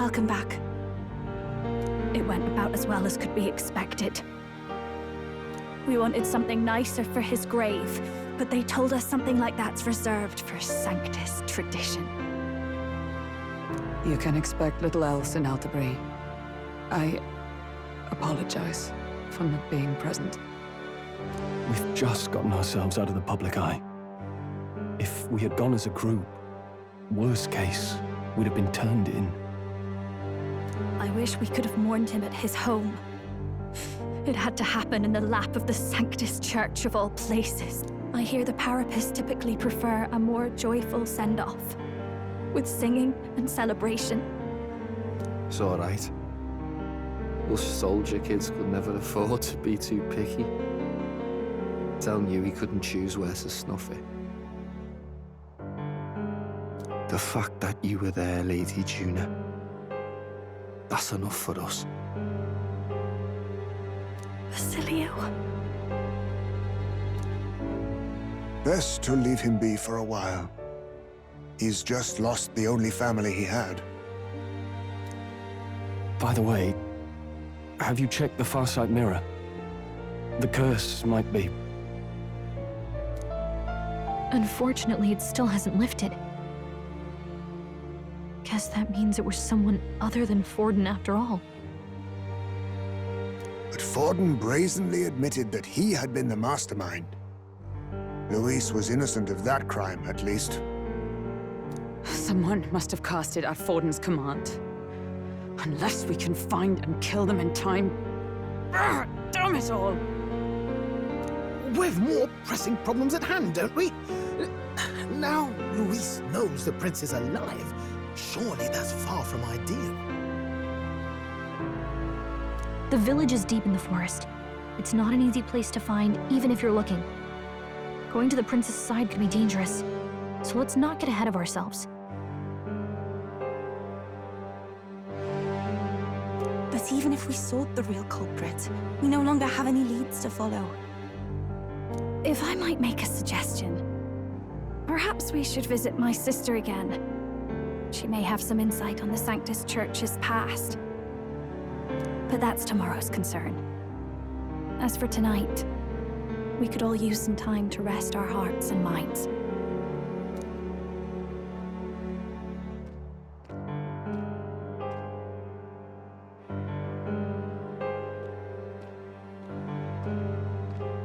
I'll come back. It went about as well as could be expected. We wanted something nicer for his grave, but they told us something like that's reserved for Sanctus tradition. You can expect little else in Altabri. I apologize for not being present. We've just gotten ourselves out of the public eye. If we had gone as a group, worst case, we'd have been turned in. I wish we could have mourned him at his home. It had to happen in the lap of the Sanctus Church of all places. I hear the Parapists typically prefer a more joyful send-off, with singing and celebration. It's all right. Us soldier kids could never afford to be too picky. Telling you he couldn't choose where to snuff it. The fact that you were there, Lady Juna, that's enough for us. Basilio. Best to leave him be for a while. He's just lost the only family he had. By the way, have you checked the Farsight mirror? The curse might be... Unfortunately, it still hasn't lifted. Guess that means it was someone other than Forden after all. But Forden brazenly admitted that he had been the mastermind. Luis was innocent of that crime, at least. Someone must have cast it at Forden's command. Unless we can find and kill them in time. Damn it all! We've more pressing problems at hand, don't we? Now Luis knows the prince is alive. Surely that's far from ideal. The village is deep in the forest. It's not an easy place to find, even if you're looking. Going to the prince's side could be dangerous, so let's not get ahead of ourselves. But even if we sought the real culprit, we no longer have any leads to follow. If I might make a suggestion, perhaps we should visit my sister again. She may have some insight on the Sanctus Church's past. But that's tomorrow's concern. As for tonight, we could all use some time to rest our hearts and minds.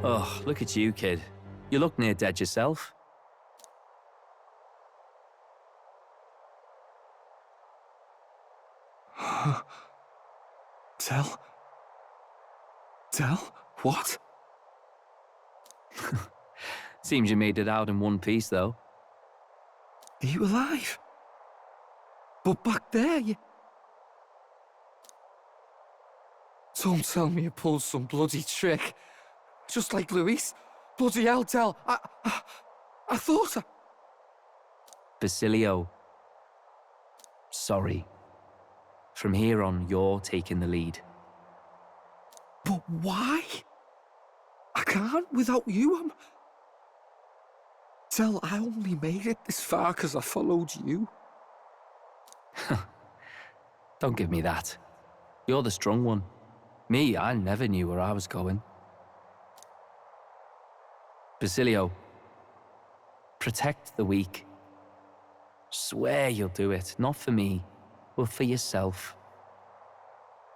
Oh, look at you, kid. You look near dead yourself. Tell? What? Seems you made it out in one piece, though. Are you alive? But back there, you... Don't tell me you pulled some bloody trick. Just like Luis. Bloody hell, Tell. I thought I... Basilio. Sorry. From here on, you're taking the lead. But why? I can't without you. Tell, I only made it this far because I followed you. Don't give me that. You're the strong one. Me, I never knew where I was going. Basilio, protect the weak. Swear you'll do it, not for me, but for yourself.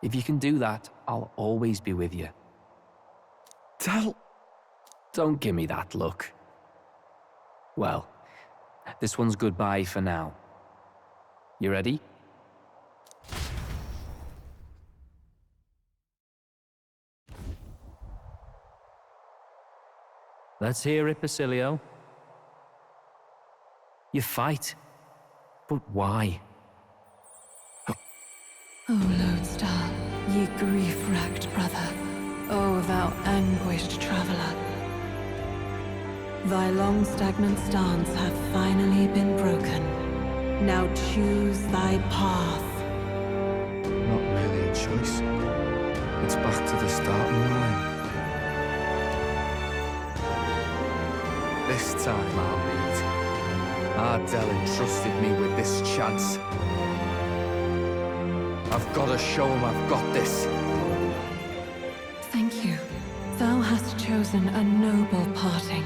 If you can do that, I'll always be with you. Tell... Don't give me that look. Well, this one's goodbye for now. You ready? Let's hear it, Basilio. You fight, but why? O Lodestar, ye grief-racked brother, O thou anguished traveler. Thy long stagnant stance hath finally been broken. Now choose thy path. Not really a choice. It's back to the starting line. This time I'll lead. Ardell entrusted me with this chance. I've got to show him I've got this. Thank you. Thou hast chosen a noble parting.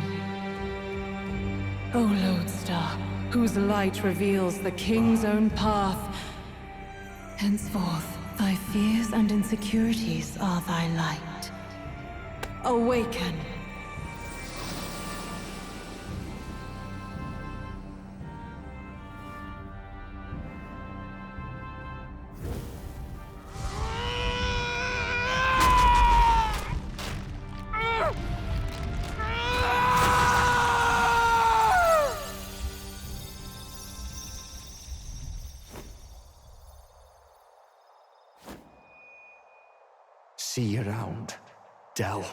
O Lodestar, whose light reveals the king's own path. Henceforth, thy fears and insecurities are thy light. Awaken. See you around, Del.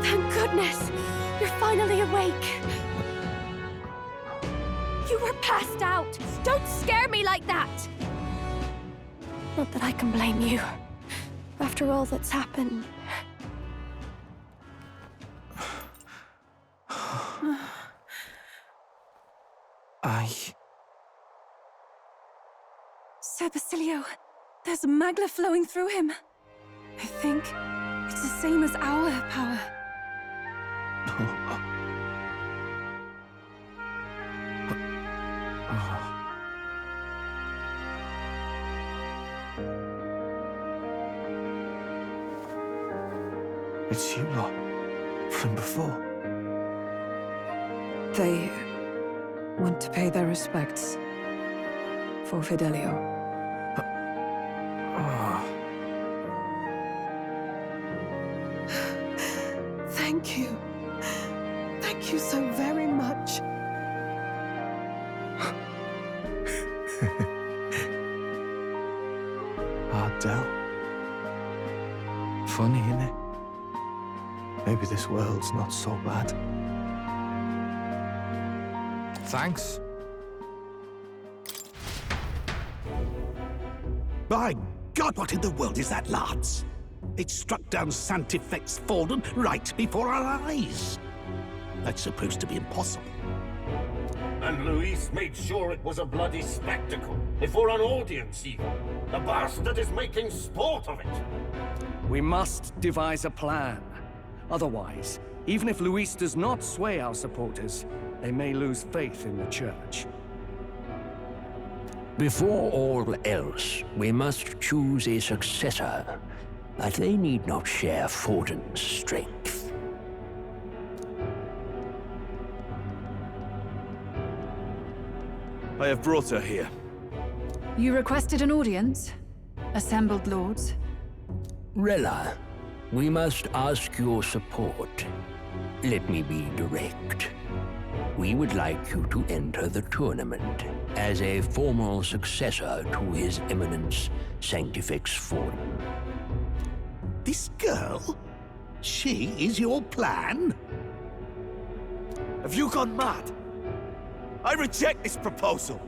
Thank goodness! You're finally awake! You were passed out! Don't scare me like that! Not that I can blame you. After all that's happened. Sir Basilio, there's magla flowing through him. I think it's the same as our power. It's you lot. From before. They want to pay their respects for Fidelio. Thank you. Thank you so very much. Del. Funny, innit? Maybe this world's not so bad. Thanks. By God, what in the world is that, lads? It struck down Santifex Forden right before our eyes. That's supposed to be impossible. And Luis made sure it was a bloody spectacle, before an audience even. The bastard is making sport of it. We must devise a plan. Otherwise, even if Luis does not sway our supporters, they may lose faith in the Church. Before all else, we must choose a successor, but they need not share Forden's strength. I have brought her here. You requested an audience? Assembled lords? Rella, we must ask your support. Let me be direct. We would like you to enter the tournament as a formal successor to His Eminence Sanctifex Forden. This girl? She is your plan? Have you gone mad? I reject this proposal.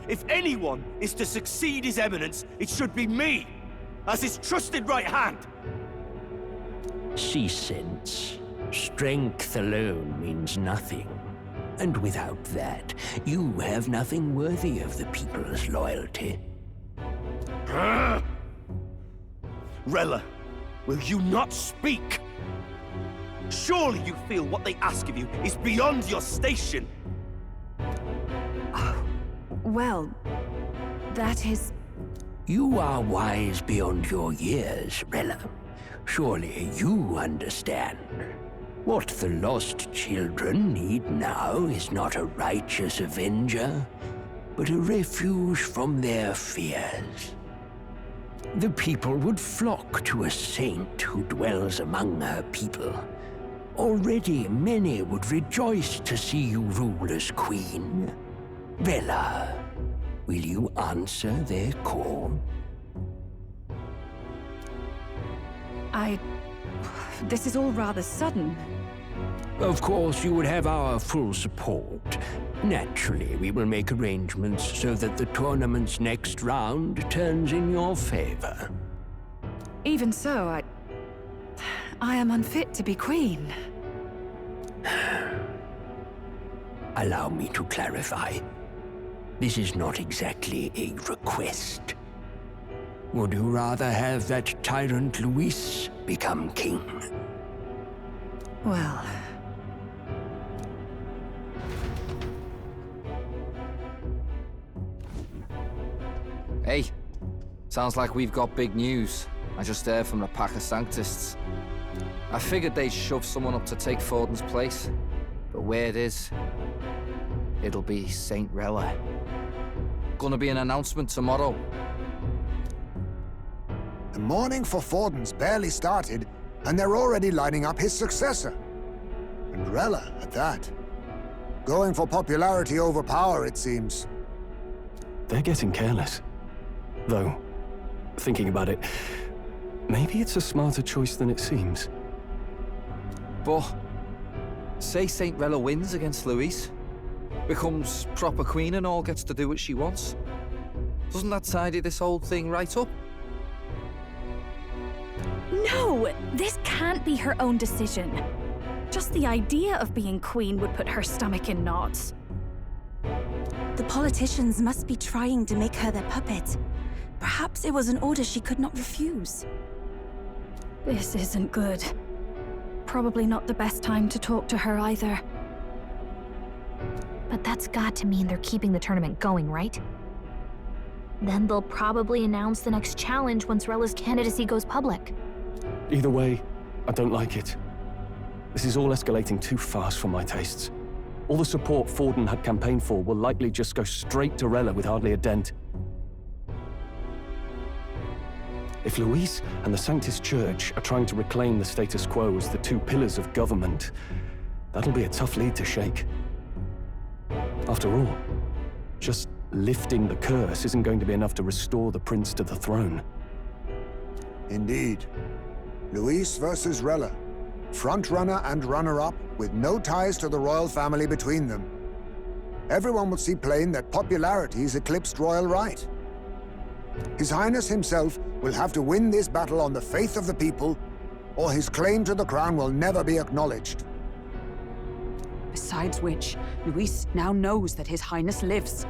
If anyone is to succeed His Eminence, it should be me, as his trusted right hand. See sense. Strength alone means nothing. And without that, you have nothing worthy of the people's loyalty. Rella, will you not speak? Surely you feel what they ask of you is beyond your station. Well, that is... You are wise beyond your years, Rella. Surely you understand. What the lost children need now is not a righteous avenger, but a refuge from their fears. The people would flock to a saint who dwells among her people. Already many would rejoice to see you rule as queen. Rella, will you answer their call? This is all rather sudden. Of course, you would have our full support. Naturally, we will make arrangements so that the tournament's next round turns in your favor. Even so, I am unfit to be queen. Allow me to clarify. This is not exactly a request. Would you rather have that tyrant Luis become king? Well... Hey, sounds like we've got big news. I just heard from the pack of Sanctists. I figured they'd shove someone up to take Forden's place. But where it is, it'll be Saint Rella. Gonna be an announcement tomorrow. The mourning for Forden's barely started, and they're already lining up his successor. And Rella, at that. Going for popularity over power, it seems. They're getting careless. Though, thinking about it, maybe it's a smarter choice than it seems. But, say Saint Rella wins against Luis, becomes proper queen and all gets to do what she wants. Doesn't that tidy this whole thing right up? No! This can't be her own decision. Just the idea of being queen would put her stomach in knots. The politicians must be trying to make her their puppet. Perhaps it was an order she could not refuse. This isn't good. Probably not the best time to talk to her either. But that's got to mean they're keeping the tournament going, right? Then they'll probably announce the next challenge once Rella's candidacy goes public. Either way, I don't like it. This is all escalating too fast for my tastes. All the support Forden had campaigned for will likely just go straight to Rella with hardly a dent. If Luis and the Sanctus Church are trying to reclaim the status quo as the two pillars of government, that'll be a tough lead to shake. After all, just lifting the curse isn't going to be enough to restore the prince to the throne. Indeed. Luis versus Rella. Frontrunner and runner-up, with no ties to the royal family between them. Everyone will see plain that popularity's eclipsed royal right. His Highness himself will have to win this battle on the faith of the people, or his claim to the crown will never be acknowledged. Besides which, Luis now knows that His Highness lives.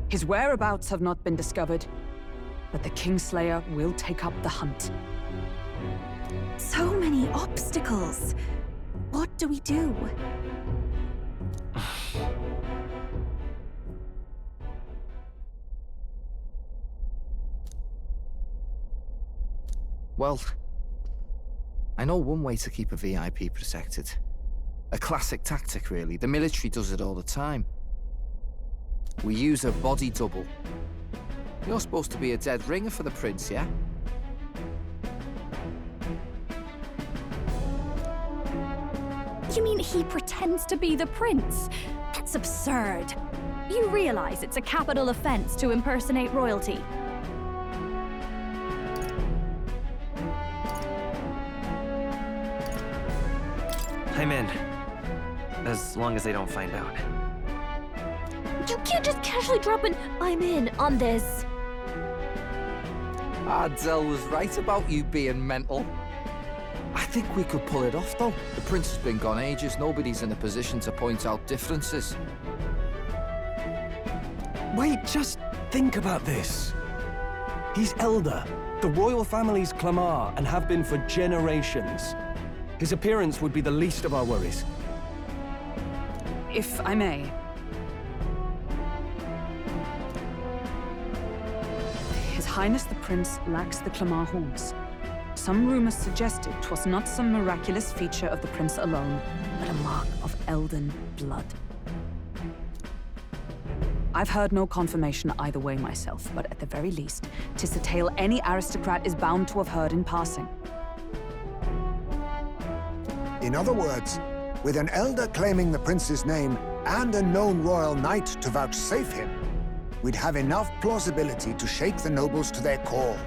His whereabouts have not been discovered, but the Kingslayer will take up the hunt. So many obstacles. What do we do? Well, I know one way to keep a VIP protected. A classic tactic, really. The military does it all the time. We use a body double. You're supposed to be a dead ringer for the prince, yeah? You mean he pretends to be the prince? That's absurd. You realize it's a capital offense to impersonate royalty. I'm in. As long as they don't find out. You can't just casually drop an "I'm in" on this. Ardell was right about you being mental. I think we could pull it off, though. The prince has been gone ages. Nobody's in a position to point out differences. Wait, just think about this. He's elder. The royal family's Clamar and have been for generations. His appearance would be the least of our worries. If I may. His Highness the Prince lacks the Clamar horns. Some rumors suggested 'twas not some miraculous feature of the prince alone, but a mark of Elden blood. I've heard no confirmation either way myself, but at the very least, 'tis a tale any aristocrat is bound to have heard in passing. In other words, with an elder claiming the prince's name and a known royal knight to vouchsafe him, we'd have enough plausibility to shake the nobles to their core.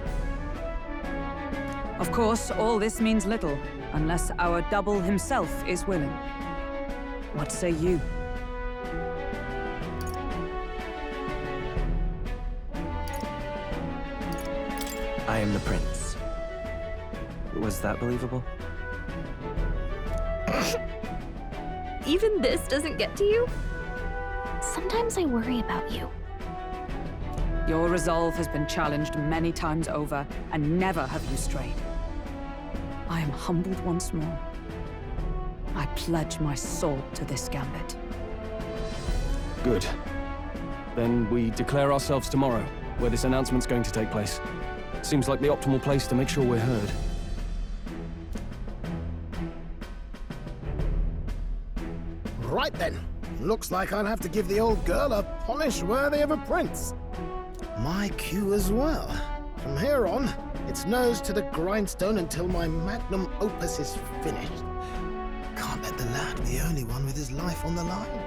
Of course, all this means little. unless our double himself is willing. What say you? I am the prince. Was that believable? Even this doesn't get to you? Sometimes I worry about you. Your resolve has been challenged many times over, and never have you strayed. I am humbled once more. I pledge my sword to this gambit. Good. Then we declare ourselves tomorrow, where this announcement's going to take place. Seems like the optimal place to make sure we're heard. Right then. Looks like I'll have to give the old girl a polish worthy of a prince. My cue as well. From here on, it's nose to the grindstone until my magnum opus is finished. Can't let the lad be the only one with his life on the line.